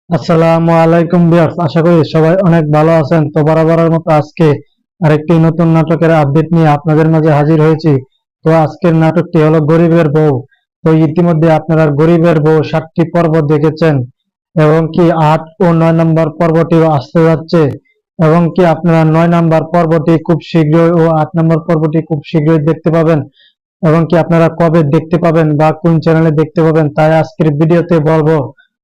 আসসালামু আলাইকুম ভিউয়ার্স, আশা করি সবাই অনেক ভালো আছেন। তো বরাবরের মতো আজকে আরেকটি নতুন নাটকের আপডেট নিয়ে আপনাদের মাঝে হাজির হয়েছি। তো আজকের নাটকটি হলো গরিবের বউ। তো ইতিমধ্যে আপনারা গরিবের বউ 7টি পর্ব দেখেছেন এবং কি 8 ও 9 নম্বর পর্বটিও আসতে যাচ্ছে এবং কি আপনারা 9 নম্বর পর্বটি খুব শীঘ্রই ও 8 নম্বর পর্বটি খুব শীঘ্রই দেখতে পাবেন এবং কি আপনারা কবে দেখতে পাবেন বা কোন চ্যানেলে দেখতে পাবেন তাই আজকের ভিডিওতে বলবো।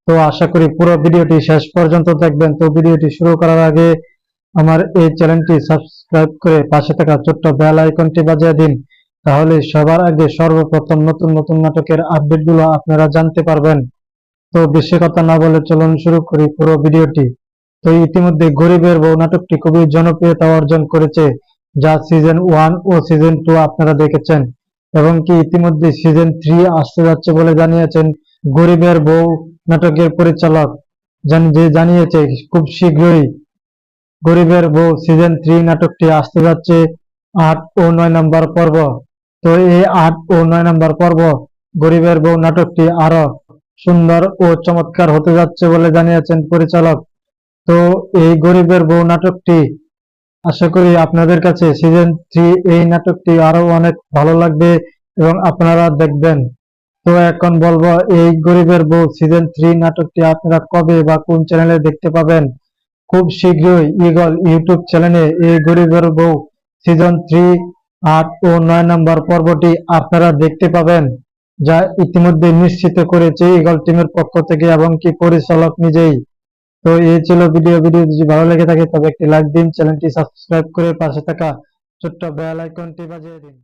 তো আশা করি পুরো ভিডিওটি শেষ পর্যন্ত দেখবেন। তো ভিডিওটি শুরু করার আগে আমার এই চ্যানেলটি সাবস্ক্রাইব করে পাশে থাকা ছোট্ট বেল আইকনটি বাজিয়ে দিন, তাহলে সবার আগে সর্বপ্রথম নতুন নতুন নাটকের আপডেটগুলো আপনারা জানতে পারবেন। তো বেশি কথা না বলে চলুন শুরু করি পুরো ভিডিওটি। তো ইতিমধ্যে গরিবের বউ নাটকটি খুবই জনপ্রিয়তা অর্জন করেছে, যা সিজন 1 ও সিজন 2 আপনারা দেখেছেন এবং কি ইতিমধ্যে সিজন 3 আসতে যাচ্ছে বলে জানিয়েছেন গরিবের বউ নাটকের পরিচালক। যে জানিয়েছে খুব শীঘ্রই গরিবের বউ সিজন 3 নাটকটি আসতে যাচ্ছে 8 ও 9 নম্বর পর্ব। তো এই 8 ও 9 নম্বর পর্ব গরিবের বউ নাটকটি আরো সুন্দর ও চমৎকার হতে যাচ্ছে বলে জানিয়েছেন পরিচালক। তো এই গরিবের বউ নাটকটি আশা করি আপনাদের কাছে সিজন 3 এই নাটকটি আরো অনেক ভালো লাগবে এবং আপনারা দেখবেন। তো এখন বলবো এই গরিবের বউ সিজন 3 নাটকটি আপনারা কবে বা কোন চ্যানেলে দেখতে পাবেন। খুব শীঘ্রই ঈগল ইউটিউব চ্যানেলে এই গরিবের বউ সিজন 3 8 ও 9 নম্বর পর্বটি আপনারা দেখতে পাবেন, যা ইতিমধ্যে নিশ্চিত করেছে ঈগল টিমের পক্ষ থেকে এবং কি পরিচালক নিজেই। তো এই ছিল ভিডিও যদি ভালো লেগে থাকে তবে একটি লাইক দিন, চ্যানেলটি সাবস্ক্রাইব করে পাশে থাকা ছোট্ট বেল আইকনটি বাজিয়ে দিন।